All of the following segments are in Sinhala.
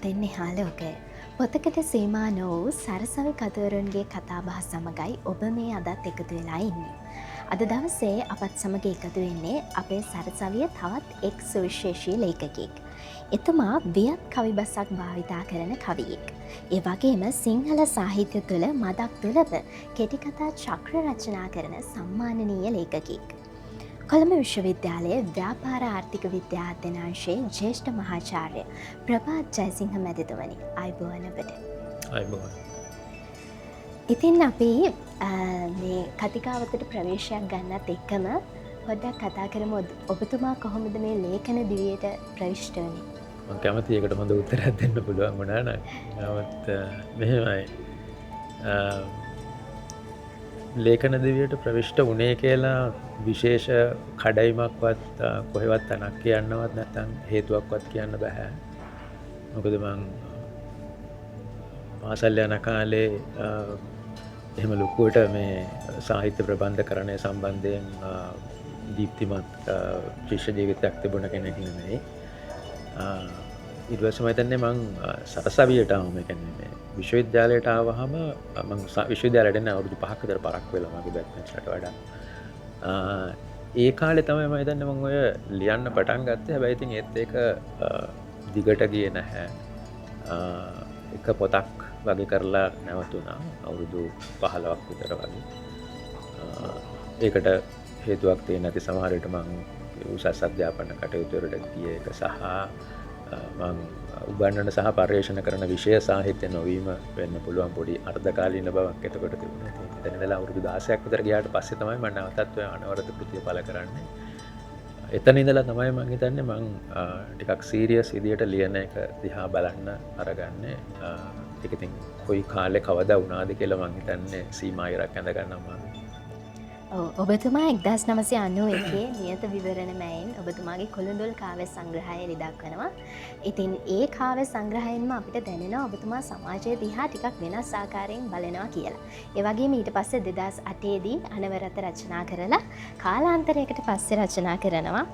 පොතෙන් එහා ලෝකය. පොතකට සීමා නො වූ සරසවි කතුවරුන්ගේ කතාබහ සමගයි ඔබ මේ අදත් එකතු වෙලා ඉන්නේ. අද දවසේ අපත් සමග එකතු වෙන්නේ අපේ සරසවිය තවත් එක් සුවිශේෂී ලේඛකයෙක්. එතුමා වියත් කවිබසක් භාවිතා කරන කවියෙක්. ඒ වගේම සිංහල සාහිත්‍ය තුළ මදක් දුලබ කෙටිකතා චක්‍ර රචනා කරන සම්මානනීය ලේඛකයෙක්. කොළඹ විශ්වවිද්‍යාලයේ ව්‍යාපාර ආර්ථික විද්‍යා අධ්‍යනාංශයේ ජ්‍යෙෂ්ඨ මහාචාර්ය ප්‍රභාත් ජයසිංහ මැතිතුමනි, අයබෝවන් ඔබට. අයබෝවන්. ඉතින් අපි මේ කතිකාවතට ප්‍රවේශයක් ගන්නත් එක්කම පොඩ්ඩක් කතා කරමු. ඔබතුමා කොහොමද මේ ලේඛන දිවියට ප්‍රවිෂ්ඨ වුණේ? මම කැමති ඒකට හොඳ උත්තරයක් දෙන්න පුළුවන් වුණා නම්. නමුත් මෙහෙමයි. ලේඛන දිවියට ප්‍රවිෂ්ඨ වුණේ කියලා විශේෂ කඩයිමක්වත් කොහෙවත් තැනක් කියන්නවත් නැත්නම් හේතුවක්වත් කියන්න බෑ. මොකද මං පාසල් යන කාලේ එහෙම ලොකුවට මේ සාහිත්‍ය ප්‍රබන්ධකරණය සම්බන්ධයෙන් දීප්තිමත් ශිෂ්‍ය ජීවිතයක් තිබුණ කෙනෙක් නෙමෙයි. ඊට පස්සේ මම හිතන්නේ මං සරසවියට ආවම කියන්නේ මේ විශ්වවිද්‍යාලයට ආවහම මං විශ්වවිද්‍යාලයට එන්න අවුරුදු 5ක් විතර පරක් වෙලා මගේ බැච්මේට්ස්ලට වඩා. ඒ කාලේ තමයි මම හිතන්නේ මම ඔය ලියන්න පටන් ගත්තේ. හැබැයි ඉතින් ඒත් ඒක දිගට ගියේ නැහැ. එක පොතක් වගේ කරලා නැවතුණා අවුරුදු 15ක් විතර වගේ. ඒකට හේතුවක් තියෙන නැති සමහර විට මම උසස් අධ්‍යාපන කටයුතු වලට ගිය එක සහ මම උගන්වන සහ පර්යේෂණ කරන විෂය සාහිත්‍ය නොවීම වෙන්න පුළුවන් පොඩි අර්ධකාලීන බවක් එතකොට තිබුණා. එතන ඉඳලා අවුරුදු 16ක් විතර ගියාට පස්සේ තමයි මම නැවතත් ඔය අනවරත කෘතිය පළ කරන්නේ. එතන ඉඳලා තමයි මම හිතන්නේ මම ටිකක් සීරියස් විදියට ලියන එක දිහා බලන්න අරගන්නේ. ඒක ඉතින් කොයි කාලේ කවදා වුණාද කියලා මම හිතන්නේ සීමා ඉරක් ඇඳ ගන්න අමාරුයි. ඔබතුමා 1991 නියත විවරණ මැයින් ඔබතුමාගේ කොළඹල් කාව්‍ය සංග්‍රහය ලිදක්වනවා. ඉතින් ඒ කාව්‍ය සංග්‍රහයෙන්ම අපිට දැනෙනවා ඔබතුමා සමාජය දිහා ටිකක් වෙනස් ආකාරයෙන් බලනවා කියලා. ඒ වගේම ඊට පස්සේ 2008 දී අනවරත රචනා කරලා කාලාන්තරයකට පස්සේ රචනා කරනවා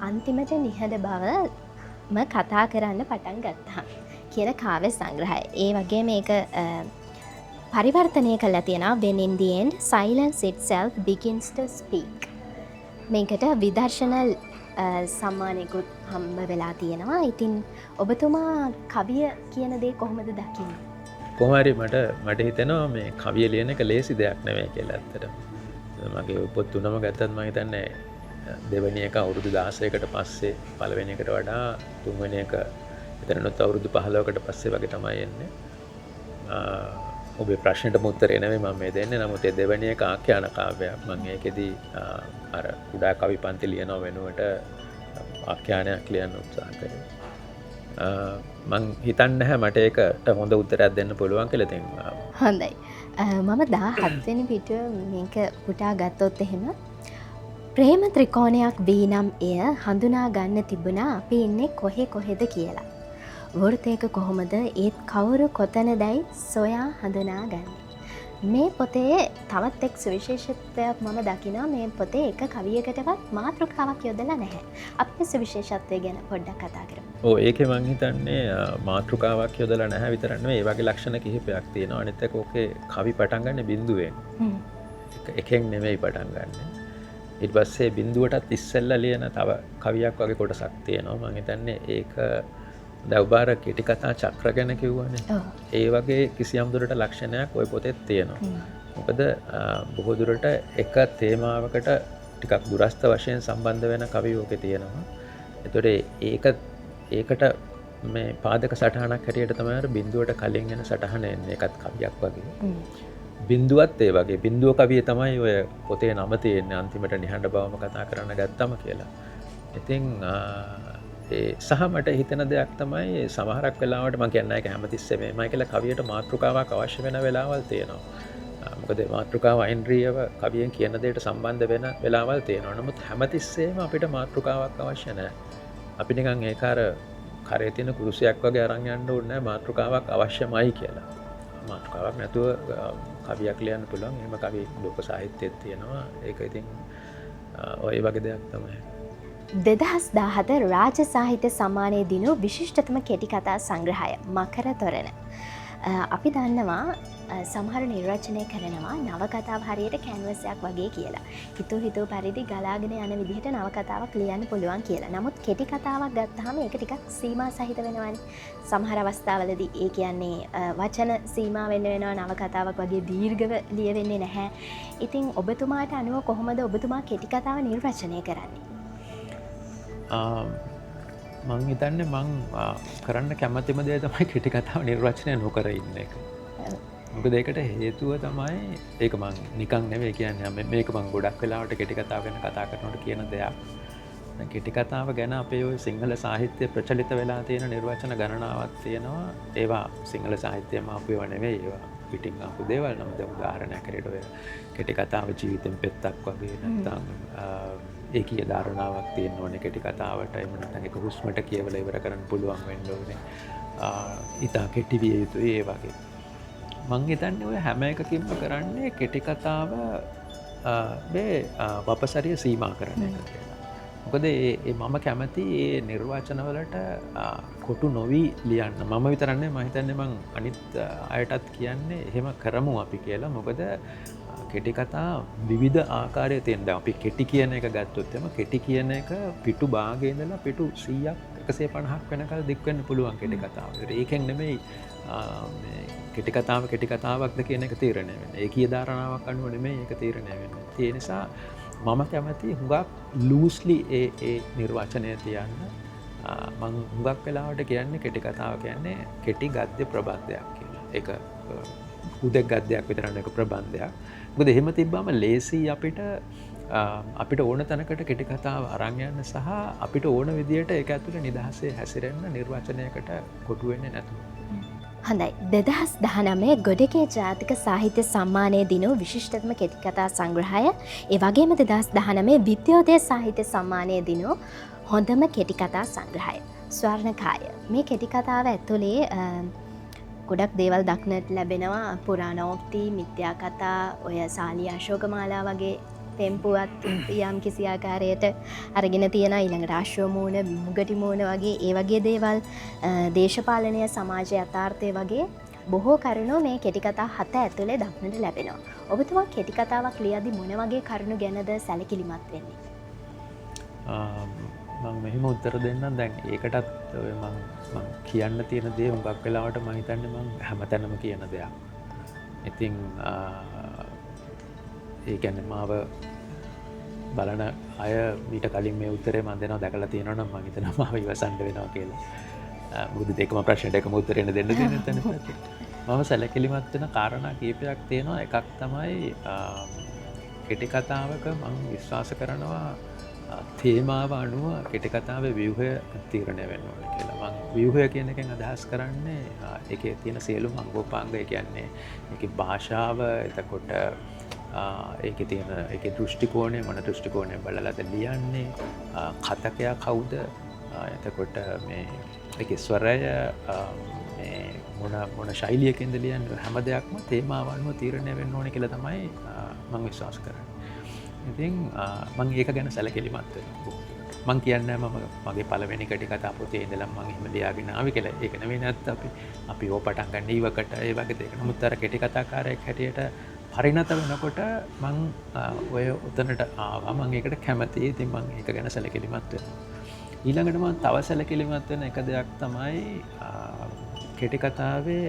අන්තිමට නිහඬ බවම කතා කරන්න පටන් ගත්තා කියන කාව්‍ය සංග්‍රහය. ඒ වගේම මේක පරිවර්තනය කළා තියෙනවා when in the end silence itself begins to speak. මේකට විදර්ශනල් සම්මානයකුත් හම්බ වෙලා තියෙනවා. ඉතින් ඔබතුමා කවිය කියන දේ කොහොමද දකින්නේ? කොහොම හරි මට හිතෙනවා මේ කවිය ලියන එක ලේසි දෙයක් නෙවෙයි කියලා ඇත්තටම. මගේ පොත් තුනම ගත්තත් මම හිතන්නේ දෙවෙනි එක අවුරුදු 16කට පස්සේ පළවෙනි එකට වඩා තුන්වෙනි එක එතනනොත් අවුරුදු 15කට පස්සේ වගේ තමයි එන්නේ. ඔබේ ප්‍රශ්නට උත්තරේ නෙවෙයි මම මේ දෙන්නේ. නමුත් ඒ දෙවෙනි එක ආඛ්‍යාන කාව්‍යයක්. මම ඒකෙදි අර කුඩා කවි පන්ති ලියන වෙනුවට ආඛ්‍යානයක් ලියන්න උත්සාහ කරේ. මම හිතන්නේ නැහැ මට ඒකට හොඳ උත්තරයක් දෙන්න පුළුවන් කියලා. ඉතින් හොඳයි. මම 17 වෙනි පිටුව මේක පුටා ගත්තොත් එහෙම ප්‍රේම ත්‍රිකෝණයක් වී නම් එය හඳුනා ගන්න තිබුණා අපි ඉන්නේ කොහෙද කියලා. වෘතයක කොහොමද ඒත් කවුරු කොතනදයි සොයා හඳුනාගන්නේ. මේ පොතේ තවත් එක් සුවිශේෂත්වයක් මම දකිනවා. මේ පොතේ එක කවියකටවත් මාතෘකාවක් යොදලා නැහැ. අපේ සුවිශේෂත්වය ගැන පොඩ්ඩක් කතා කරමු. ඔව් ඒකේ මම හිතන්නේ මාතෘකාවක් යොදලා නැහැ විතරක් නෙවෙයි ඒ වගේ ලක්ෂණ කිහිපයක් තියෙනවා. අනිත් එක ඕකේ කවි පටන් ගන්න බිඳුවෙන්. එකෙන් නෙමෙයි පටන් ගන්න. ඊට පස්සේ බිඳුවටත් ඉස්සෙල්ලා ලියන තව කවියක් වගේ කොටසක් තියෙනවා. මම හිතන්නේ ඒක දවබාර කෙටිකතා චක්‍ර ගැන කිව්වනේ. ඒ වගේ කිසියම් දුරට ලක්ෂණයක් ওই පොතේ තියෙනවා. මොකද බොහෝ දුරට එක තේමාවකට ටිකක් දුරස්ත වශයෙන් සම්බන්ධ වෙන කවි ඕකේ තියෙනවා. ඒතකොට ඒකට මේ පාදක සටහනක් හැටියට තමයි අර බිඳුවට කලින් එන සටහන එන්නේ. ඒකත් කවියක් වගේ. බිඳුවත් ඒ වගේ. බිඳුව කවිය තමයි ඔය පොතේ නම තියෙන්නේ. අන්තිමට නිහඬ බවම කතා කරන්න ගත්තම කියලා. ඉතින් සහ මට හිතෙන දෙයක් තමයි සමහරක් වෙලාවට මම කියන්නේ ඒක හැමතිස්සෙම මේමයි කියලා කවියට මාතෘකාවක් අවශ්‍ය වෙන වෙලාවල් තියෙනවා. මොකද මාතෘකාව අයින්ද්‍රියව කවියෙන් කියන දෙයට සම්බන්ධ වෙන වෙලාවල් තියෙනවා. නමුත් හැමතිස්සෙම අපිට මාතෘකාවක් අවශ්‍ය නැහැ. අපි නිකන් ඒක අර කරේ තියෙන කුරුසයක් වගේ අරන් යන්න ඕනේ නැහැ මාතෘකාවක් අවශ්‍යමයි කියලා. මාතෘකාවක් නැතුව කවියක් ලියන්න පුළුවන්. එහෙම කවි ලෝක සාහිත්‍යයේ තියෙනවා. ඒක ඉතින් ඔය වගේ දෙයක් තමයි. දෙදහස් දාහත රාජ සාහිත්‍ය සම්මානය දිනු විශිෂ්ටතම කෙටිකතා සංග්‍රහය මකර තොරණ. අපි දන්නවා සමහර නිර්වචනය කරනවා නවකතාව හරියට කැන්වසයක් වගේ කියලා. හිතූ හිතූ පරිදි ගලාගෙන යන විදිහට නවකතාවක් ලියන්න පුළුවන් කියලා. නමුත් කෙටි කතාවක් ගත්තාම ඒක ටිකක් සීමා සහිත වෙනවානේ. සමහර අවස්ථාවලදී ඒ කියන්නේ වචන සීමා වෙන්න වෙනවා නවකතාවක් වගේ දීර්ඝව ලියවෙන්නේ නැහැ. ඉතින් ඔබතුමාට අනුව කොහොමද ඔබතුමා කෙටි කතාව නිර්වචනය කරන්නේ? මං හිතන්නේ මං කරන්න කැමතිම දේ තමයි කෙටි කතාව නිර්වචනය නොකර ඉන්න එක. මොකද ඒකට හේතුව තමයි ඒක මං නිකන් නෙවෙයි කියන්නේ මේක මං ගොඩක් වෙලාවට කෙටි කතාව ගැන කතා කරනකොට කියන දෙයක්. කෙටි කතාව ගැන අපේ ඔය සිංහල සාහිත්‍ය ප්‍රචලිත වෙලා තියෙන නිර්වචන ගණනාවක් තියෙනවා. ඒවා සිංහල සාහිත්‍යයම අපේව නෙවෙයි. ඒවා පිටින් ආපු දේවල්. නම් දැන් උදාහරණයක් හැටියට ඔය කෙටි කතාව ජීවිතෙන් පෙත්තක් වගේ නැත්නම් ඒකීය ධාරණාවක් තියෙන්න ඕනේ කෙටි කතාවට. එහෙම නැත්නම් ඒක හුස්මට කියවලා ඉවර කරන්න පුළුවන් වෙන්න ඕනේ. ඉතා කෙටි විය යුතුයි ඒ වගේ. මං හිතන්නේ ඔය හැම එකකින්ම කරන්නේ කෙටි කතාව මේ වපසරිය සීමා කරන එක කියලා. මොකද මම කැමති ඒ නිර්වචනවලට කොටු නොවි ලියන්න. මම විතරන්නේ මම හිතන්නේ මං අනිත් අයටත් කියන්නේ එහෙම කරමු අපි කියලා. මොකද කෙටි කතා විවිධ ආකාරයේ තියෙන. දැන් අපි කෙටි කියන එක ගත්තොත් එම කෙටි කියන එක පිටු භාගයේ ඉඳලා පිටු 100ක් 150ක් වෙනකල් දික් වෙන්න පුළුවන් කෙටි කතාව. ඒකෙන් නෙමෙයි මේ කෙටි කතාවක්ද කියන එක තීරණය වෙන්නේ. ඒකීය ධාරණාවක් අනුව නෙමෙයි ඒක තීරණය වෙන්නේ. ඒ නිසා මම කැමති හුඟක් ලූස්ලි ඒ නිර්වචනය තියන්න. මම හුඟක් වෙලාවට කියන්නේ කෙටි කතාව කියන්නේ කෙටි ගද්‍ය ප්‍රබන්ධයක් කියලා. ඒක උදෙක් ගද්‍යයක් විතර නෙක ප්‍රබන්ධයක්. මොකද එහෙම තිබ්බම ලේසි අපිට ඕන තැනකට කෙටි කතාව අරන් යන්න සහ අපිට ඕන විදියට ඒක ඇතුලේ නිදහසේ හැසිරෙන්න නිර්වචනයකට කොටු වෙන්නේ නැතුව. හොඳයි. 2019 ගොඩකේ ජාතික සාහිත්‍ය සම්මානය දිනු විශිෂ්ටතම කෙටිකතා සංග්‍රහය, ඒ වගේම 2019 විද්‍යෝදය සාහිත්‍ය සම්මානය දිනු හොඳම කෙටිකතා සංග්‍රහය ස්වර්ණකාය. මේ කෙටිකතාව ඇතුලේ ගොඩක් දේවල් දක්නට ලැබෙනවා. පුරාණෝක්ති, මිත්‍යා කතා, ඔය සාලිය අශෝකමාලා වගේ තෙම්පුවත් යම් කිසි ආකාරයට අරගෙන තියෙන ඊළඟට ආශ්‍රමූණ, මුගටි මූණ වගේ ඒ වගේ දේවල්, දේශපාලනය, සමාජ යථාර්ථය වගේ බොහෝ කරුණු මේ කෙටි කතා 7 ඇතුලේ දක්නට ලැබෙනවා. ඔබතුමා කෙටි කතාවක් ලියද්දි මොන වගේ කරුණු ගැනද සැලකිලිමත් වෙන්නේ? මම මෙහෙම උත්තර දෙන්නම්. දැන් ඒකටත් මම කියන්න තියෙන දේ හුඟක් වෙලාවට මම හිතන්නේ මම හැමතැනම කියන දෙයක්. ඉතින් ඒ කියන්නේ මාව බලන අය මීට කලින් මේ උත්තරේ මම දෙනවා දැකලා තියෙනවා නම් මම හිතනවා මාව ඉවසන්න වෙනවා කියලා. මොකද දෙකම ප්‍රශ්නෙට එකම උත්තරේ දෙන්න දෙන්නේ නැත්නම් මම සැලකිලිමත් වෙන කාරණා කීපයක් තියෙනවා. එකක් තමයි කෙටි කතාවක මම විශ්වාස කරනවා තේමාව අනුව කෙටි කතාවේ ව්‍යුහය තීරණය වෙන්න ඕනේ කියලා. මම ව්‍යුහය කියන එකෙන් අදහස් කරන්නේ ඒකේ තියෙන සියලුම අංගෝපාංග. ඒ කියන්නේ ඒකේ භාෂාව, එතකොට ඒකේ තියෙන ඒකේ දෘෂ්ටි කෝණය, මොන දෘෂ්ටි කෝණයෙන් බලලාද ලියන්නේ, කතකයා කවුද, එතකොට මේ ඒකේ ස්වරය, මේ මොන ශෛලියකින්ද ලියන්නේ, හැම දෙයක්ම තේමාව අනුව තීරණය වෙන්න ඕනේ කියලා තමයි මම විශ්වාස කරන්නේ. ඉතින් මම ඒක ගැන සැලකිලිමත් වෙනවා. මම කියන්නේ මම මගේ පළවෙනි කෙටි කතා පොතේ ඉඳලා මම එහෙම ලියාගෙන ආවේ කියලා. ඒක නෙවෙයි නැත්නම් අපි ඕව පටන් ගන්න ඉවකට ඒ වගේ දෙයක්. නමුත් අර කෙටි කතාකාරයෙක් හැටියට පරිණත වෙනකොට මම ඔය උතනට ආවා. මම ඒකට කැමතියි. ඉතින් මම ඒක ගැන සැලකිලිමත් වෙනවා. ඊළඟට මම තව සැලකිලිමත් වෙන එක දෙයක් තමයි කෙටි කතාවේ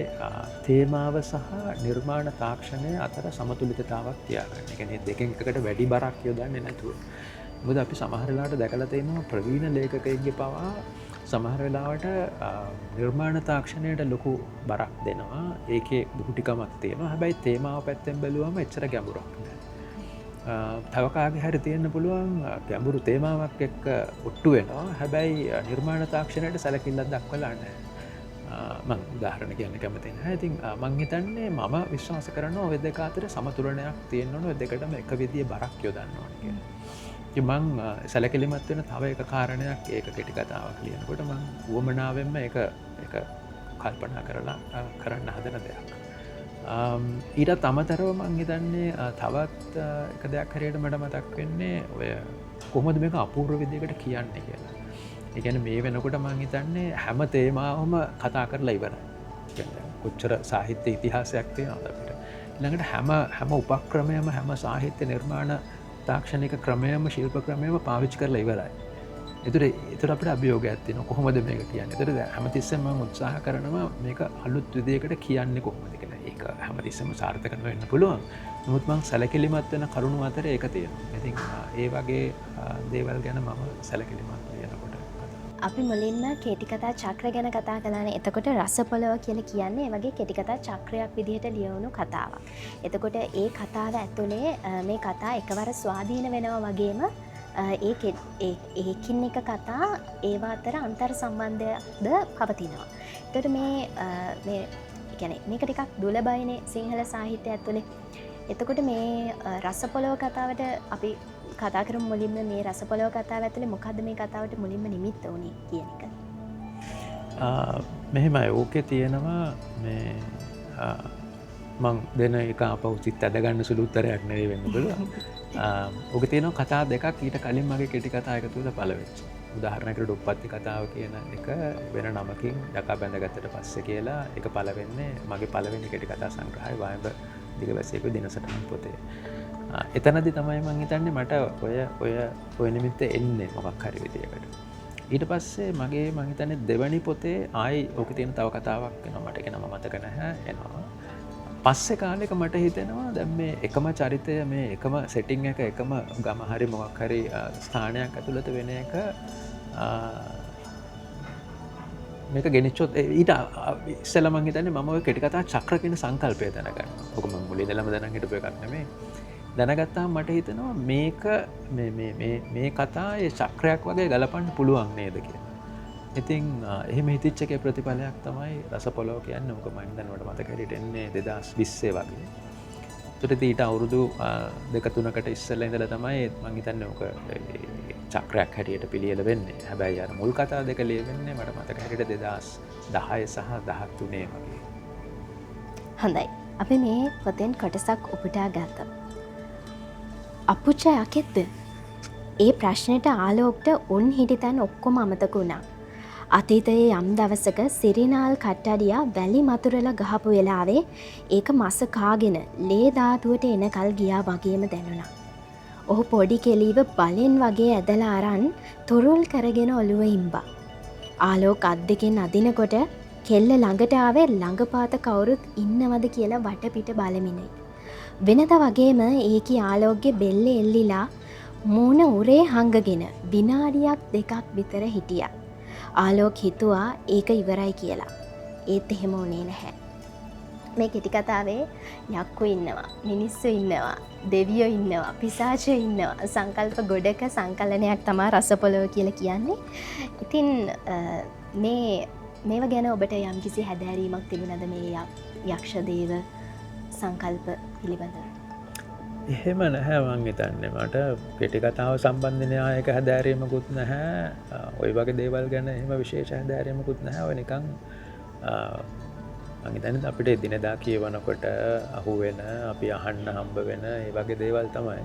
තේමාව සහ නිර්මාණ තාක්ෂණය අතර සමතුලිතතාවක් තියාගන්න. ඒ කියන්නේ දෙකෙන් එකකට වැඩි බරක් යොදන්නේ නැතුව. මොකද අපි සමහර වෙලාවට දැකලා තියෙනවා ප්‍රවීණ ලේඛකයෙක්ගේ පවා සමහර වෙලාවට නිර්මාණ තාක්ෂණයට ලොකු බරක් දෙනවා. ඒකේ බුහුටිකමක් තියෙනවා. හැබැයි තේමාව පැත්තෙන් බැලුවම එච්චර ගැඹුරක් නෑ. තව කාගේ හරි තියෙන්න පුළුවන් ගැඹුරු තේමාවක් එක්ක ඔට්ටු වෙනවා. හැබැයි නිර්මාණ තාක්ෂණයට සැලකිල්ලක් දක්වලා නැහැ. මම උදාහරණ කියන්න කැමති නැහැ. ඉතින් මම හිතන්නේ මම විශ්වාස කරනවා ඔය දෙක අතර සමතුලනයක් තියෙන්න ඕනේ. ඔය දෙකටම එක විදිහේ බරක් යොදන්න ඕනේ කියලා. ඉතින් මම සැලකිලිමත් වෙන තව එක කාරණයක් ඒක කෙටි කතාවක් ලියනකොට මම උවමනාවෙන්ම ඒක කල්පනා කරලා කරන්න හදන දෙයක්. ඊටත් අමතරව මං හිතන්නේ තවත් එක දෙයක් හරියට මට මතක් වෙන්නේ ඔය කොහොමද මේක අපූර්ව විදිහකට කියන්නේ කියලා. ඒ කියන්නේ මේ වෙනකොට මං හිතන්නේ හැම තේමාවම කතා කරලා ඉවරයි. කොච්චර සාහිත්‍ය ඉතිහාසයක් තියෙනවද අපිට. ඊළඟට හැම උපක්‍රමයක්ම හැම සාහිත්‍ය නිර්මාණ තාක්ෂණික ක්‍රමයක්ම ශිල්ප ක්‍රමයක්ම පාවිච්චි කරලා ඉවරයි. ඒතර අපිට අභියෝගයක් තියෙනවා කොහොමද මේක කියන්නේ. ඒතර හැමතිස්සෙම මම උත්සාහ කරනවා මේක අලුත් විදිහකට කියන්නේ කොහොමද කියලා. ඒක හැමතිස්සෙම සාර්ථක වෙන්න පුළුවන්. නමුත් මම සැලකිලිමත් වෙන කරුණු අතර ඒක තියෙනවා. ඉතින් ඒ වගේ දේවල් ගැන මම සැලකිලිමත් වෙනකොට අපි මුලින්ම කෙටිකතා චක්‍ර ගැන කතා කළානේ. එතකොට රසපොළව කියලා කියන්නේ ඒ වගේ කෙටිකතා චක්‍රයක් විදිහට ලියවුණු කතාවක්. එතකොට ඒ කතාව ඇතුලේ මේ කතා එකවර ස්වාධීන වෙනවා වගේම ඒකින් එක කතා ඒවා අතර අන්තර් සම්බන්ධයක්ද පවතිනවා. එතකොට මේ කියන්නේ මේක ටිකක් දුලබයිනේ සිංහල සාහිත්‍යය ඇතුලේ. එතකොට මේ රසපොළව කතාවට අපි කතා කරමු මුලින්ම මේ රසපොළව කතාව ඇතුලේ මොකද්ද මේ කතාවට මුලින්ම නිමිත්ත වුනේ කියන එක. මෙහෙමයි ඕකේ තියෙනවා මේ මං දෙන එක ආපහු සිත් අදගන්න සුළු උත්තරයක් නෙවෙයි වෙන්න පුළුවන්. ඕකේ තියෙනවා කතා දෙකක් ඊට කලින් මගේ කෙටි කතා එකතු වෙලා පළවෙච්ච. උදාහරණයකට උප්පත්ති කතාව කියන එක වෙන නමකින් ඩකා බැඳගත්තට පස්සේ කියලා ඒක පළවෙන්නේ මගේ පළවෙනි කෙටි කතා සංග්‍රහය වයඹ දිගවැසියෙකු දිනසටහන් පොතේ. එතනදි තමයි මං හිතන්නේ මට ඔය නිමිත්ත එන්නේ මොකක් හරි විදියකට. ඊට පස්සේ මගේ මං හිතන්නේ දෙවැනි පොතේ ආයි ඕකේ තියෙන තව කතාවක් එනවා මට ඒක නම මතක නැහැ එනවා. පස්සේ කාලෙක මට හිතෙනවා දැන් මේ එකම චරිතය මේ එකම සෙටිං එක එකම ගම හරි මොකක් හරි ස්ථානයක් ඇතුළත වෙන එක මේක ගෙනිච්චොත් ඊට ඉස්සෙල්ලා මං හිතන්නේ මම ඔය කෙටි කතා චක්‍ර කියන සංකල්පය දැනගන්නවා. ඔක මම මුලින් ඉඳලම දැනන් හිටපු එකක් නෙමෙයි. දැනගත්තාම මට හිතෙනවා මේක මේ කතා ඒ චක්‍රයක් වගේ ගලපන්න පුළුවන් නේද කියලා. ඉතින් එහෙම හිතිච්ච එකේ ප්‍රතිඵලයක් තමයි රසපොළව කියන්නේ. මොකද මම දැන් මට මතක හැටියට එන්නේ 2020 වගේ. ඒකට ඊට අවුරුදු 2-3කට ඉස්සෙල්ලා ඉඳලා තමයි මම හිතන්නේ ඔක චක්‍රයක් හැටියට පිළියෙල වෙන්නේ. හැබැයි අර මුල් කතා දෙක ලියවෙන්නේ මට මතක හැටියට 2010 සහ 13 වගේ. හොඳයි. අපි මේ පොතෙන් කොටසක් උපුටා ගත්තා. අපුච්ච යකෙක්ද? ඒ ප්‍රශ්නෙට ආලෝක්ට උන් හිටි තැන් ඔක්කොම අමතක වුණා. අතීතයේ යම් දවසක සිරිනාල් කට්ටඩියා වැලි මතුරලා ගහපු වෙලාවේ ඒක මස කාගෙන ලේ ධාතුවට එනකල් ගියා වගේම දැනුණා. ඔහු පොඩි කෙලීව බලෙන් වගේ ඇදලා අරන් තුරුල් කරගෙන ඔළුව ඉම්බා. ආලෝක අත් දෙකෙන් අදිනකොට කෙල්ල ළඟට ආවේ ළඟපාත කවුරුත් ඉන්නවද කියලා වටපිට බලමිනයි. වෙනද වගේම ඒකී ආලෝකගේ බෙල්ල එල්ලිලා මූණ උරේ හංගගෙන විනාඩියක් දෙකක් විතර හිටියා. ආලෝක හිතුවා ඒක ඉවරයි කියලා. ඒත් එහෙම වුණේ නැහැ. මේ කෙටි කතාවේ යක්කු ඉන්නවා, මිනිස්සු ඉන්නවා, දෙවියෝ ඉන්නවා, පිසාචයෝ ඉන්නවා. සංකල්ප ගොඩක සංකලනයක් තමයි රසපොළව කියලා කියන්නේ. ඉතින් මේව ගැන ඔබට යම්කිසි හැදෑරීමක් තිබුණද මේ යක්ෂ දේව සංකල්ප පිළිබඳව? එහෙම නැහැ මං හිතන්නේ. මට කෙටි කතාව සම්බන්ධන ආයක හැදෑරීමකුත් නැහැ. ওই වගේ දේවල් ගැන එහෙම විශේෂ හැදෑරීමකුත් නැහැ. ඔය නිකන් මං හිතන්නේ අපිට එදිනෙදා කියවනකොට අහුවෙන, අපි අහන්න හම්බ වෙන ඒ වගේ දේවල් තමයි.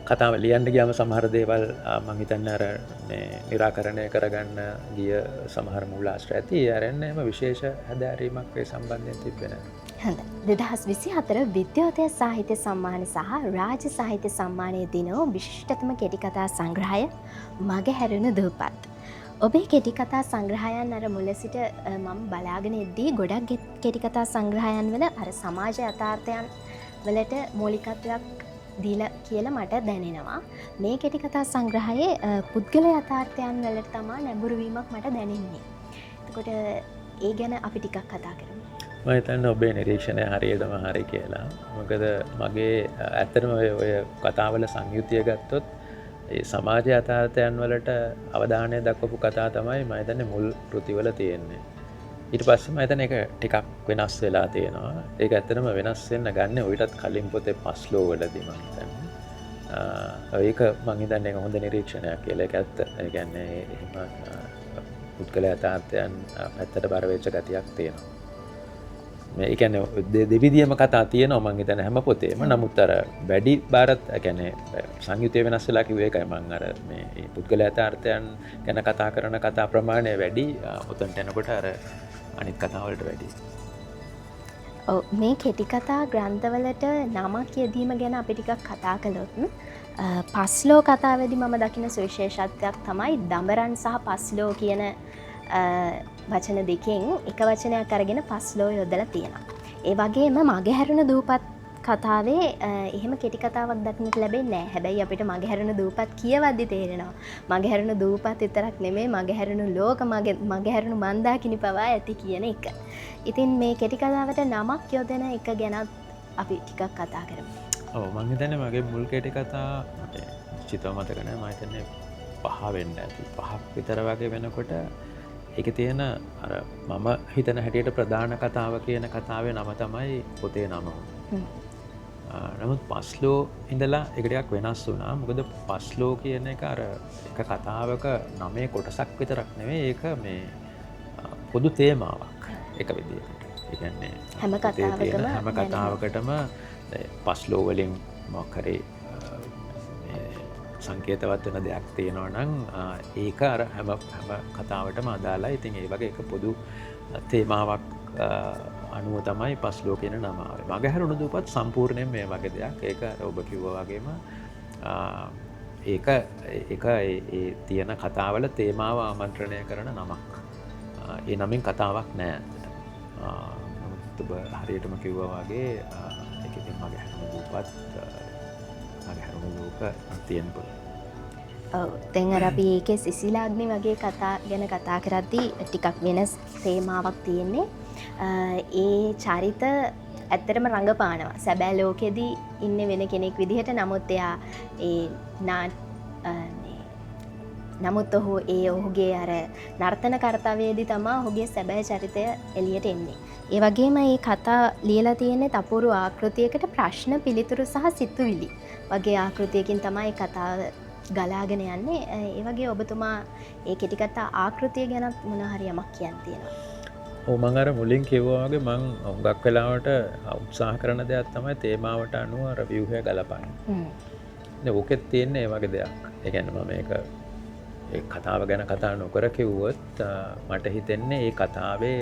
කතාව ලියන්න ගියාම සමහර දේවල් මං හිතන්නේ අර මේ निराකරණය කරගන්න ගිය සමහර මූලාශ්‍ර ඇති. ඒ අරන්නේ එහෙම විශේෂ හැදෑරීමක් ඒ සම්බන්ධයෙන් තිබෙන්නේ නැහැ. හොඳයි. 2024 විද්‍යෝදය සාහිත්‍ය සම්මාන සහ රාජ්‍ය සාහිත්‍ය සම්මානය දිනෝ විශිෂ්ටතම කෙටිකතා සංග්‍රහය මගහැරුණු දූපත්. ඔබේ කෙටිකතා සංග්‍රහයන් අර මුල සිට මම බලාගෙන ඉද්දී ගොඩක් කෙටිකතා සංග්‍රහයන් වල අර සමාජ යථාර්ථයන් වලට මූලිකත්වයක් දීලා කියලා මට දැනෙනවා. මේ කෙටිකතා සංග්‍රහයේ පුද්ගල යථාර්ථයන් වලට තමයි නැඹුරු වීමක් මට දැනෙන්නේ. එතකොට ඒ ගැන අපි ටිකක් කතා කරමු. මම හිතන්නේ ඔබේ නිරීක්ෂණය හරියටම හරි කියලා. මොකද මගේ ඇත්තටම ඔය කතාවල සංයුතිය ගත්තොත් ඒ සමාජ යථාර්ථයන් වලට අවධානය දක්වපු කතා තමයි මම හිතන්නේ මුල් කෘතිවල තියෙන්නේ. ඊට පස්සේ මම හිතන්නේ ඒක ටිකක් වෙනස් වෙලා තියෙනවා. ඒක ඇත්තටම වෙනස් වෙන්න ගන්න ඔයිටත් කලින් පොතේ පස්ලෝ වලදී මම හිතන්නේ. ඒක මම හිතන්නේ හොඳ නිරීක්ෂණයක් කියලා. ඒක ඇත්ත. ඒ කියන්නේ එහෙම පුද්ගල යථාර්ථයන් පැත්තට බර වෙච්ච ගතියක් තියෙනවා. ඒ කියන්නේ දෙවිදියම කතා තියෙනවා මං හිතන්නේ හැම පොතේම. නමුත් අර වැඩි බාරත් කියන්නේ සංයුතය වෙනස් වෙලා කිව්වේ ඒකයි මං අර මේ පුද්ගල යථාර්ථයන් ගැන කතා කරන කතා ප්‍රමාණය වැඩි. ඔතනට එනකොට අර අනිත් කතා වලට වැඩි. මේ කෙටි කතා ග්‍රන්ථවලට නමක් යෙදීම ගැන අපි ටිකක් කතා කළොත් පස්ලෝ කතාවේදී මම දකින සුවිශේෂත්වයක් තමයි දඹරන් සහ පස්ලෝ කියන වචන දෙකෙන් එක වචනයක් අරගෙන පස්ලෝ යොදලා තියෙනවා. ඒ වගේම මගහැරුණ දූපත් කතාවේ එහෙම කෙටි කතාවක් දක්නට ලැබෙන්නේ නැහැ. හැබැයි අපිට මගහැරුණ දූපත් කියවද්දි තේරෙනවා. මගහැරුණ දූපත් විතරක් නෙමෙයි මගහැරුණු ලෝක මගහැරුණු මන්දාකිනි පවා ඇති කියන එක. ඉතින් මේ කෙටි කතාවට නමක් යොදන එක ගැනත් අපි ටිකක් කතා කරමු. ඔව් මං හිතන්නේ මගේ මුල් කෙටි කතා මට චිතව මතක නැහැ. මම හිතන්නේ 5 වෙන්න ඇති. 5ක් විතර වගේ වෙනකොට ඒකේ තියෙන අර මම හිතන හැටියට ප්‍රධාන කතාව කියන කතාවේ නම තමයි පොතේ නම. නමුත් පස්ලෝ ඉඳලා එක ටිකක් වෙනස් වුණා. මොකද පස්ලෝ කියන එක අර එක කතාවක 9 කොටසක් විතරක් නෙවෙයි ඒක මේ පොදු තේමාවක් එක විදිහකට. ඒ කියන්නේ හැම කතාවකටම පස්ලෝ වලින් මොකක් හරි සංකේතවත් වෙන දෙයක් තියෙනවා නම් ඒක අර හැම කතාවටම අදාළයි. ඉතින් ඒ වගේ එක පොදු තේමාවක් අනුව තමයි පස්ලෝ කියන නම ආවේ. මගහැරුණු දූපත් සම්පූර්ණයෙන් මේ වගේ දෙයක්. ඒක ඔබ කිව්වා වගේම ඒක ඒ තියෙන කතාවල තේමාව ආමන්ත්‍රණය කරන නමක්. ඒ නමින් කතාවක් නෑ ඇත්තට. නමුත් ඔබ හරියටම කිව්වා වගේ ඒක ඉතින් මගහැරුණු දූපත් මගහැරුණු ලෝක තියෙන පොත. ඔව් දැන් අර අපි ඒකේ සිසිලාග්නි වගේ කතා ගැන කතා කරද්දී ටිකක් වෙනස් තේමාවක් තියෙන්නේ. ඒ චරිත ඇත්තටම රඟපානවා. සැබෑ ලෝකෙදී ඉන්නේ වෙන කෙනෙක් විදිහට. නමුත් එයා නමුත් ඔහුගේ අර නර්තන කර්තව්‍යයේදී තමයි ඔහුගේ සැබෑ චරිතය එළියට එන්නේ. ඒ වගේම මේ කතා ලියලා තියෙන්නේ තපුරු ආකෘතියකට ප්‍රශ්න පිළිතුරු සහ සිතුවිලි වගේ ආකෘතියකින් තමයි කතාව ගලාගෙන යන්නේ. ඒ වගේ ඔබතුමා ඒ කෙටි කතා ආකෘතිය ගැන මොන හරි යමක් කියන්න තියෙනවා. ඔව් මම අර මුලින් කිව්වා වගේ මම හුඟක් වෙලාවට උත්සාහ කරන දෙයක් තමයි තේමාවට අනුව අර ව්‍යුහය ගලපන්නේ. දැන් ඔකෙත් තියෙන්නේ ඒ වගේ දෙයක්. ඒ කියන්නේ මම මේක ඒ කතාව ගැන කතා නොකර කිව්වොත් මට හිතෙන්නේ ඒ කතාවේ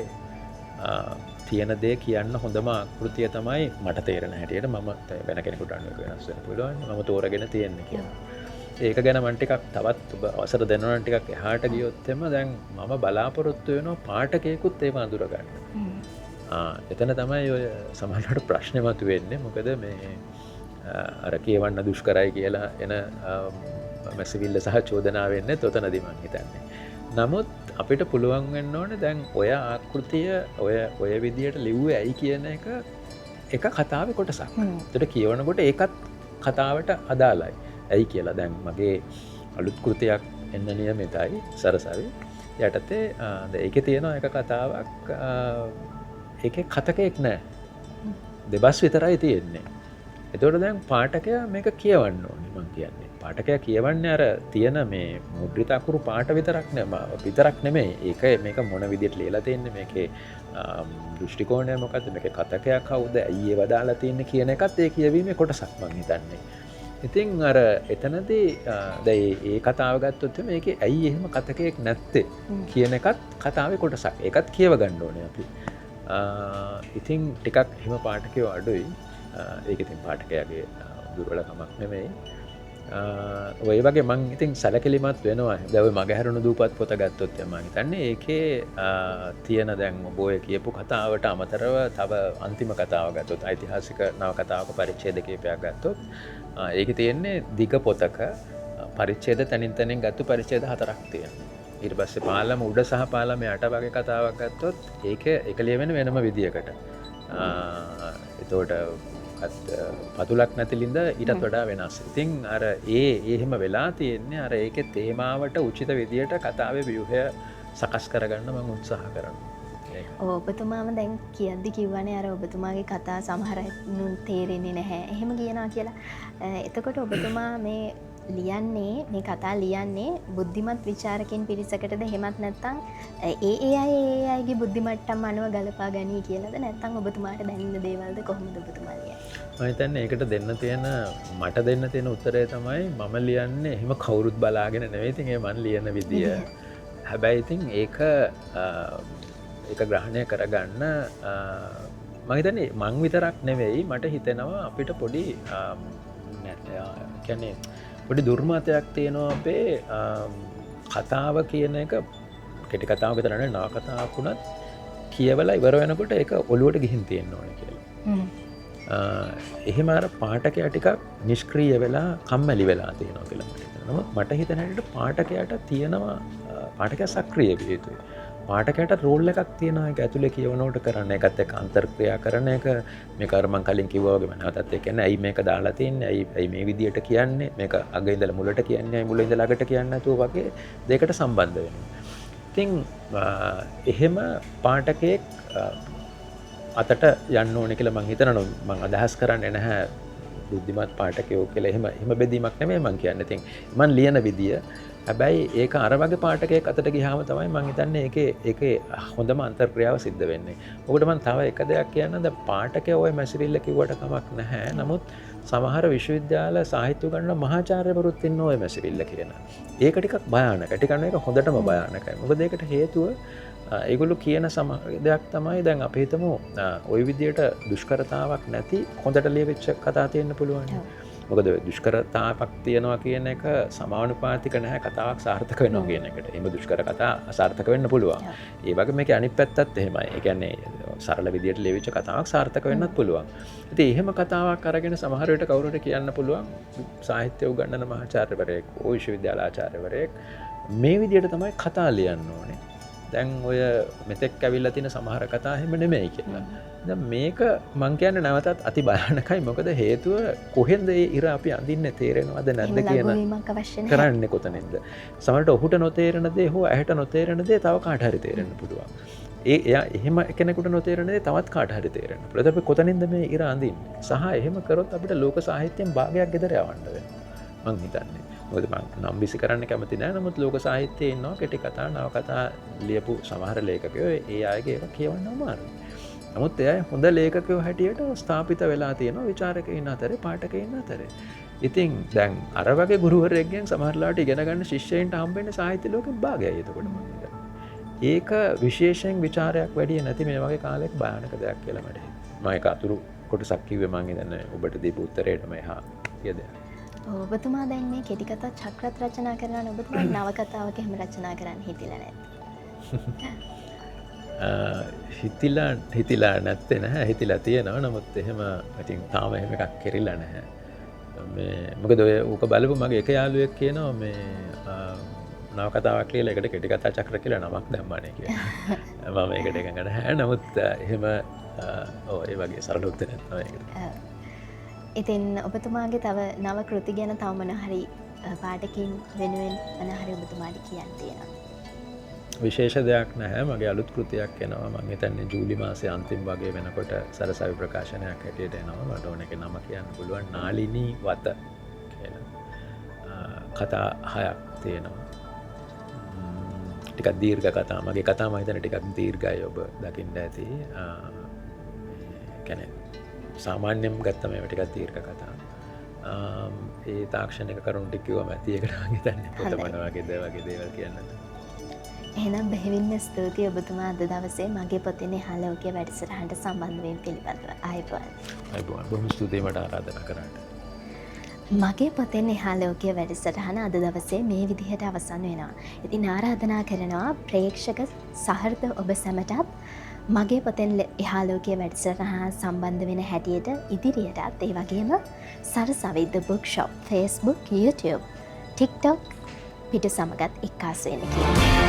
තියෙන දේ කියන්න හොඳම ආකෘතිය තමයි මට තේරෙන හැටියට මම වෙන කෙනෙකුට අනුව වෙනස් වෙන්න පුළුවන්. මම තෝරගෙන තියෙන්නේ කියලා. ඒක ගැන මම ටිකක් තවත් ඔබ අවසර දෙනවා නම් ටිකක් එහාට ගියොත් එම දැන් මම බලාපොරොත්තු වෙනවා පාඨකයෙකුත් ඒව අඳුර ගන්න. එතන තමයි ඔය සමහරවිට ප්‍රශ්නේ මතුවෙන්නේ. මොකද මේ අර කියවන්න දුෂ්කරයි කියලා එන මැසිවිල්ල සහ චෝදනා වෙන්නේ ඔතනදී මම හිතන්නේ. නමුත් අපිට පුළුවන් වෙන්න ඕනේ දැන් ඔය ආකෘතිය ඔය විදියට ලිව්වේ ඇයි කියන එක කතාවේ කොටසක්. ඒකට කියවනකොට ඒකත් කතාවට අදාළයි. ඇයි කියලා දැන් මගේ අලුත් කෘතියක් එන්න නියමිතයි සරසවි යටතේ ඒකේ තියෙනවා එක කතාවක් ඒකේ කතකයක් නැහැ. දෙබස් විතරයි තියෙන්නේ. එතකොට දැන් පාඨකයා මේක කියවන්න ඕනේ මං කියන්නේ. පාඨකයා කියවන්නේ අර තියෙන මේ මුද්‍රිත අකුරු පාඨ විතරක් නෙමෙයි. ඒක මේක මොන විදියට ලියලා තියෙන්නේ මේකේ දෘෂ්ටි කෝණය මොකද්ද මේකේ කතකයා කවුද ඇයි ඒව දාලා තියෙන්නේ කියන එකත් ඒ කියවීමේ කොටසක් මං හිතන්නේ. ඉතින් අර එතනදී දැන් ඒ කතාව ගත්තොත් මේකේ ඇයි එහෙම කතකයක් නැත්තේ කියන එකත් කතාවේ කොටසක්. ඒකත් කියව ගන්න ඕනේ අපි. ඉතින් ටිකක් එහෙම පාඨකයෝ අඩුයි. ඒක ඉතින් පාඨකයාගේ දුර්වලකමක් නෙමෙයි. ඔය වගේ මං ඉතින් සැලකිලිමත් වෙනවා. දැන් ඔය මගහැරුණු දූපත් පොත ගත්තොත් මම හිතන්නේ ඒකේ තියෙන දැන් ඔබ ඔය කියපු කතාවට අමතරව තව අන්තිම කතාව ගත්තොත් ඓතිහාසික නව කතාවක පරිච්ඡේද කීපයක් ගත්තොත් ඒකේ තියෙන්නේ දිග පොතක පරිච්ඡේද තනින් තනින් ගත්ත පරිච්ඡේද 4ක් තියෙනවා. ඊට පස්සේ පාලම උඩ සහ පාලම යට වගේ කතාවක් ගත්තොත් ඒක ලියවෙන වෙනම විදියකට. එතකොට පතුලක් නැතිලින්ද ඊටත් වඩා වෙනස්. ඉතින් අර එහෙම වෙලා තියෙන්නේ අර ඒකේ තේමාවට උචිත විදියට කතාවේ ව්‍යුහය සකස් කරගන්න මම උත්සාහ කරනවා. ඔබතුමාම දැන් කියද්දි කිව්වනේ අර ඔබතුමාගේ කතා සමහර තේරෙන්නේ නැහැ. එහෙම කියනවා කියලා. එතකොට ඔබතුමා මේ ලියන්නේ මේ කතා ලියන්නේ බුද්ධිමත් විචාරකෙන් පිරිසකටද එහෙමත් නැත්නම් ඒ අයගේ බුද්ධිමට්ටම් අනුව ගලපා ගනී කියලාද නැත්නම් ඔබතුමාට දැනෙන දේවල්ද කොහොමද ඔබතුමා ලියන්නේ? මම හිතන්නේ ඒකට දෙන්න තියෙන මට දෙන්න තියෙන උත්තරය තමයි මම ලියන්නේ එහෙම කවුරුත් බලාගෙන නෙවෙයි. ඉතින් ඒ මන් ලියන විදිය. හැබැයි ඉතින් ඒක ග්‍රහණය කරගන්න මම හිතන්නේ මං විතරක් නෙවෙයි මට හිතෙනවා අපිට පොඩි කියන්නේ පොඩි දුර්මතයක් තියෙනවා අපේ කතාව කියන එක කෙටි කතාවක විතර නෙවෙයි නව කතාවක් වුණත් කියවලා ඉවර වෙනකොට ඒක ඔළුවට ගිහින් තියෙන්න ඕනේ කියලා. එහෙම අර පාඨකයා ටිකක් නිෂ්ක්‍රීය වෙලා කම්මැලි වෙලා තියෙනවා කියලා මට හිතෙනවා. මට හිතෙන හැටියට පාඨකයාට තියෙනවා පාඨකයා සක්‍රිය විය යුතුයි. පාඨකයාට රෝල් එකක් තියෙනවා ඒක ඇතුලේ කියවනකොට කරන්න ඒකත් එක්ක අන්තර්ක්‍රියා කරන එක මේක අර මං කලින් කිව්වා වගේ නැවතත් ඒ කියන්නේ ඇයි මේක දාලා තින්නේ ඇයි මේ විදියට කියන්නේ මේක අග ඉඳලා මුලට කියන්නේ ඇයි මුල ඉඳලා අගට කියන්නේ නැතුව වගේ දෙයකට සම්බන්ධ වෙනවා. ඉතින් එහෙම පාඨකයෙක් අතට යන්න ඕනේ කියලා මං හිතනවා. මං අදහස් කරන්නේ නැහැ බුද්ධිමත් පාඨකයෝ කියලා එහෙම බෙදීමක් නෙමෙයි මං කියන්නේ. ඉතින් මං ලියන විදිය හැබැයි ඒක අර වගේ පාඨකයෙක් අතට ගියාම තමයි මං හිතන්නේ ඒකේ හොඳම අන්තර්ක්‍රියාව සිද්ධ වෙන්නේ. ඔකට මං තව එක දෙයක් කියන්නම්. දැන් පාඨකයෝ ඔය මැසිරිල්ල කිව්වට කමක් නැහැ. නමුත් සමහර විශ්වවිද්‍යාල සාහිත්‍ය ගන්න මහාචාර්යවරුත් ඉන්න ඔය මැසිරිල්ල කියන. ඒක ටිකක් භයානකයි. ටිකක් මේක හොඳටම භයානකයි. මොකද ඒකට හේතුව ඒගොල්ලෝ කියන දෙයක් තමයි දැන් අපි හිතමු ওই විදියට දුෂ්කරතාවක් නැති හොඳට ලියවිච්ච කතා තියෙන්න පුළුවන්. මොකද දුෂ්කරතාවක් තියෙනවා කියන එක සමානුපාතික නැහැ කතාවක් සාර්ථක වෙනවා කියන එකට. එහෙම දුෂ්කර කතා අසාර්ථක වෙන්න පුළුවන්. ඒ වගේ මේකේ අනිත් පැත්තත් එහෙමයි. ඒ කියන්නේ සරල විදියට ලියවිච්ච කතාවක් සාර්ථක වෙන්නත් පුළුවන්. ඉතින් එහෙම කතාවක් අරගෙන සමහර විට කවුරුට කියන්න පුළුවන් සාහිත්‍ය උගන්වන මහාචාර්යවරයෙක්, ඕ විශ්වවිද්‍යාල ආචාර්යවරයෙක් මේ විදියට තමයි කතා ලියන්න ඕනේ. දැන් ඔය මෙතෙක් ඇවිල්ලා තියෙන සමහර කතා එහෙම නෙමෙයි කියලා. දැන් මේක මං කියන්නේ නැවතත් අති භයානකයි. මොකද හේතුව කොහෙන්ද ඒ ඉර අපි අඳින්නේ තේරෙනවද නැද්ද කියන කරන්නේ කොතනින්ද? සමහරට ඔහුට නොතේරෙන දේ හෝ ඇහැට නොතේරෙන දේ තව කාට හරි තේරෙන්න පුළුවන්. එයා එහෙම කෙනෙකුට නොතේරෙන දේ තවත් කාට හරි තේරෙන්න පුළුවන්. ඒත් අපි කොතනින්ද මේ ඉර අඳින්නේ? සහ එහෙම කරොත් අපිට ලෝක සාහිත්‍යයෙන් භාගයක් ගෙදර යවන්න වෙනවා. මං හිතන්නේ. මොකද මම නම් විසි කරන්න කැමති නැහැ. නමුත් ලෝක සාහිත්‍යයේ ඉන්නවා කෙටි කතා නවකතා ලියපු සමහර ලේඛකයෝ ඒ අයගේ ඒවා කියවන්න අමාරුයි. නමුත් එයා හොඳ ලේඛකයෝ හැටියට ස්ථාපිත වෙලා තියෙනවා විචාරකයින් අතරේ පාඨකයින් අතරේ. ඉතින් දැන් අර වගේ ගුරුවරයෙක්ගෙන් සමහරලාට ඉගෙන ගන්න ශිෂ්‍යයින්ට හම්බෙන්නේ සාහිත්‍ය ලෝකෙ භාගයයි එතකොට මම හිතන්නේ. ඒක විශේෂයෙන් විචාරයක් වැඩි නැති මේ වගේ කාලයක භයානක දෙයක් කියලා මට හිතෙනවා. මම ඒක අතුරු කොටසක් කිව්වේ මම හිතන්නේ ඔබට දීපු උත්තරේටම එහා ගිය දෙයක්. ඔබතුමා දැන් මේ කෙටි කතා චක්‍රත් රචනා කරනවා නේ. ඔබතුමා නවකතාවක එහෙම රචනා කරන්න හිතිලා නැද්ද? හිතිලා නැත්තේ නැහැ. හිතිලා තියෙනවා. නමුත් එහෙම ඉතින් තාම එහෙම එකක් කෙරිලා නැහැ. මේ මොකද ඔය ඌක බලපු මගේ එක යාළුවෙක් කියනවා මේ නවකතාවක් කියලා එකට කෙටි කතා චක්‍ර කියලා නමක් දැම්මානේ කියලා. මම ඒකට එකඟ නැහැ. නමුත් එහෙම ඒ වගේ සරල උත්තරයක් තමයි ඒකට. ඉතින් ඔබතුමාගේ තව නව කෘති ගැන තව මොන හරි පාඨකින් වෙනුවෙන් මොන හරි ඔබතුමාට කියන්න තියෙනවා? විශේෂ දෙයක් නැහැ. මගේ අලුත් කෘතියක් එනවා. මම හිතන්නේ ජූලි මාසයේ අන්තිම වගේ වෙනකොට සරසවි ප්‍රකාශනයක් හැටියට එනවා. මට ඕන එකේ නම කියන්න පුළුවන් නාලිනී වත කියලා. කතා 6ක් තියෙනවා. ටිකක් දීර්ඝ කතා. මගේ කතා මම හිතන්නේ ටිකක් දීර්ඝයි ඔබ දකින්න ඇති. කියන්නේ සාමාන්‍යයෙන් ගත්තම මේවා ටිකක් දීර්ඝ කතා. ඒ තාක්ෂණික කරුණු ටික කිව්වම ඇති ඒකට මම හිතන්නේ පොත මොන වගේ දේවල් කියන්නද. එහෙනම් බෙහෙවින්ම ස්තුතියි ඔබතුමා අද දවසේ මගේ පොතේ නිහාලෝකයේ වැඩසටහනට සම්බන්ධ වීම පිළිබඳව. ආයුබෝවන්. බොහොම ස්තුතියි මට ආරාධනා කරාට. මගේ පොතේ නිහාලෝකයේ වැඩසටහන අද දවසේ මේ විදිහට අවසන් වෙනවා. ඉතින් ආරාධනා කරනවා ප්‍රේක්ෂක සහෘද ඔබ සැමටත් මගේ පොතෙන් එහාලෝකයේ වැඩසටහන සම්බන්ධ වෙන හැටියට ඉදිරියටත් ඒ වගේම සරසවි The Bookshop Facebook YouTube TikTok පිටු සමගත් එක්කාසු වෙන කියලා.